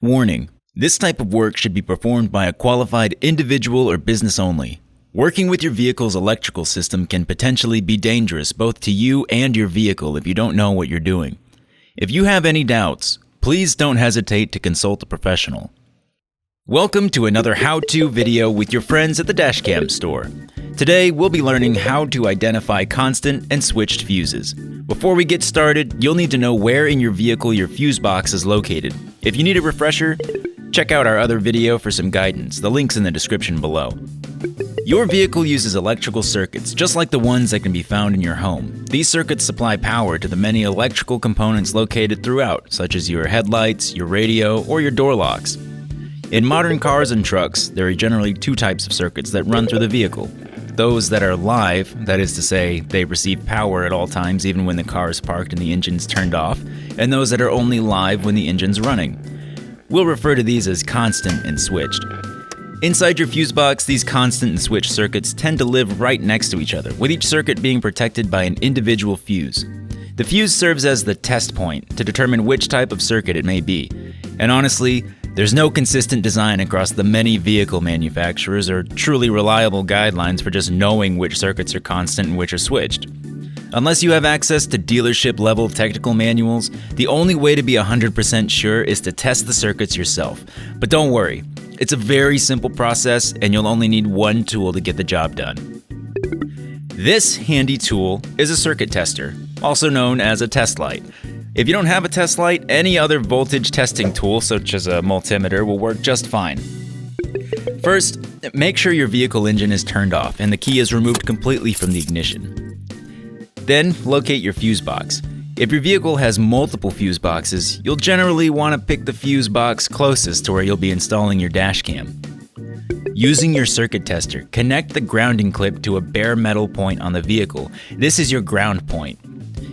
Warning: this type of work should be performed by a qualified individual or business only. Working with your vehicle's electrical system can potentially be dangerous both to you and your vehicle if you don't know what you're doing. If you have any doubts, please don't hesitate to consult a professional. Welcome to another how-to video with your friends at the Dashcam store. Today, we'll be learning how to identify constant and switched fuses. Before we get started, you'll need to know where in your vehicle your fuse box is located. If you need a refresher, check out our other video for some guidance. The link's in the description below. Your vehicle uses electrical circuits, just like the ones that can be found in your home. These circuits supply power to the many electrical components located throughout, such as your headlights, your radio, or your door locks. In modern cars and trucks, there are generally two types of circuits that run through the vehicle. Those that are live, that is to say, they receive power at all times even when the car is parked and the engine's turned off, and those that are only live when the engine's running. We'll refer to these as constant and switched. Inside your fuse box, these constant and switched circuits tend to live right next to each other, with each circuit being protected by an individual fuse. The fuse serves as the test point to determine which type of circuit it may be. And honestly, there's no consistent design across the many vehicle manufacturers or truly reliable guidelines for just knowing which circuits are constant and which are switched. Unless you have access to dealership-level technical manuals, the only way to be 100% sure is to test the circuits yourself. But don't worry, it's a very simple process and you'll only need one tool to get the job done. This handy tool is a circuit tester, also known as a test light. If you don't have a test light, any other voltage testing tool, such as a multimeter, will work just fine. First, make sure your vehicle engine is turned off and the key is removed completely from the ignition. Then, locate your fuse box. If your vehicle has multiple fuse boxes, you'll generally want to pick the fuse box closest to where you'll be installing your dashcam. Using your circuit tester, connect the grounding clip to a bare metal point on the vehicle. This is your ground point.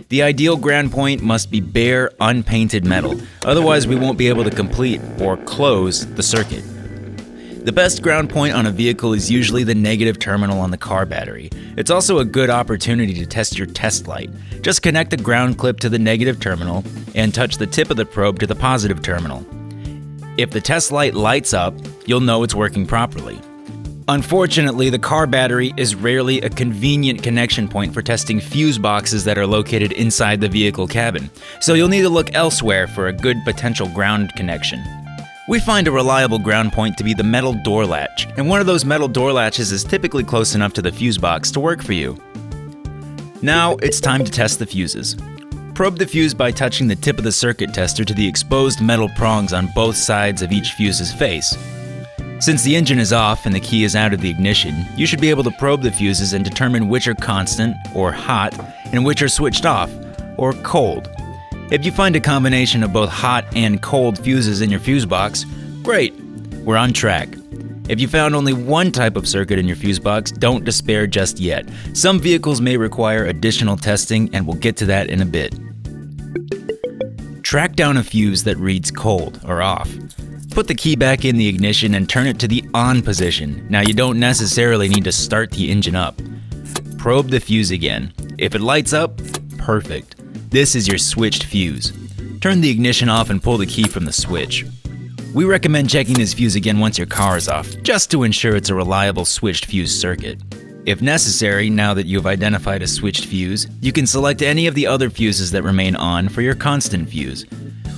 The ideal ground point must be bare, unpainted metal, otherwise we won't be able to complete or close the circuit. The best ground point on a vehicle is usually the negative terminal on the car battery. It's also a good opportunity to test your test light. Just connect the ground clip to the negative terminal and touch the tip of the probe to the positive terminal. If the test light lights up, you'll know it's working properly. Unfortunately, the car battery is rarely a convenient connection point for testing fuse boxes that are located inside the vehicle cabin, so you'll need to look elsewhere for a good potential ground connection. We find a reliable ground point to be the metal door latch, and one of those metal door latches is typically close enough to the fuse box to work for you. Now it's time to test the fuses. Probe the fuse by touching the tip of the circuit tester to the exposed metal prongs on both sides of each fuse's face. Since the engine is off and the key is out of the ignition, you should be able to probe the fuses and determine which are constant, or hot, and which are switched off, or cold. If you find a combination of both hot and cold fuses in your fuse box, great, we're on track. If you found only one type of circuit in your fuse box, don't despair just yet. Some vehicles may require additional testing, and we'll get to that in a bit. Track down a fuse that reads cold or off. Put the key back in the ignition and turn it to the on position. Now you don't necessarily need to start the engine up. Probe the fuse again. If it lights up, perfect. This is your switched fuse. Turn the ignition off and pull the key from the switch. We recommend checking this fuse again once your car is off, just to ensure it's a reliable switched fuse circuit. If necessary, now that you've identified a switched fuse, you can select any of the other fuses that remain on for your constant fuse.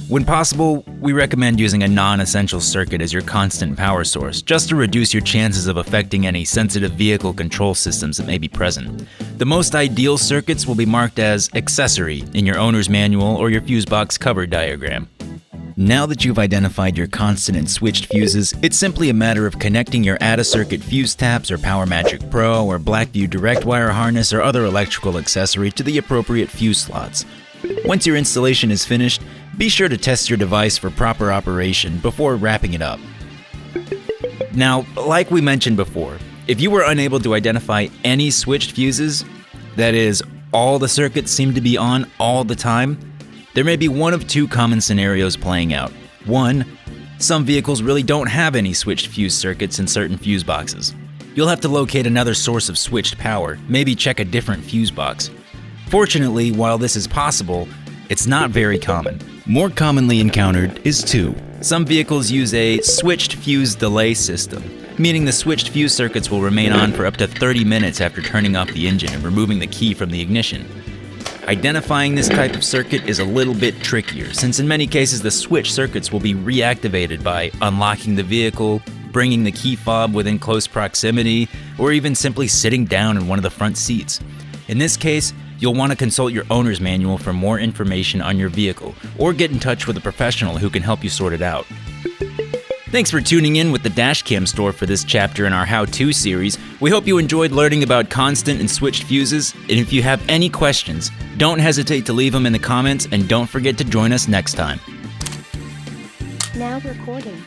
When possible, we recommend using a non-essential circuit as your constant power source, just to reduce your chances of affecting any sensitive vehicle control systems that may be present. The most ideal circuits will be marked as accessory in your owner's manual or your fuse box cover diagram. Now that you've identified your constant and switched fuses, it's simply a matter of connecting your add-a-circuit fuse taps or Power Magic Pro or BlackVue direct wire harness or other electrical accessory to the appropriate fuse slots. Once your installation is finished, be sure to test your device for proper operation before wrapping it up. Now, like we mentioned before, if you were unable to identify any switched fuses, that is, all the circuits seem to be on all the time, there may be one of two common scenarios playing out. One, some vehicles really don't have any switched fuse circuits in certain fuse boxes. You'll have to locate another source of switched power, maybe check a different fuse box. Fortunately, while this is possible, it's not very common. More commonly encountered is two. Some vehicles use a switched fuse delay system, meaning the switched fuse circuits will remain on for up to 30 minutes after turning off the engine and removing the key from the ignition. Identifying this type of circuit is a little bit trickier, since in many cases the switch circuits will be reactivated by unlocking the vehicle, bringing the key fob within close proximity, or even simply sitting down in one of the front seats. In this case, you'll want to consult your owner's manual for more information on your vehicle, or get in touch with a professional who can help you sort it out. Thanks for tuning in with the Dashcam store for this chapter in our how-to series. We hope you enjoyed learning about constant and switched fuses, and if you have any questions, don't hesitate to leave them in the comments, and don't forget to join us next time. Now recording.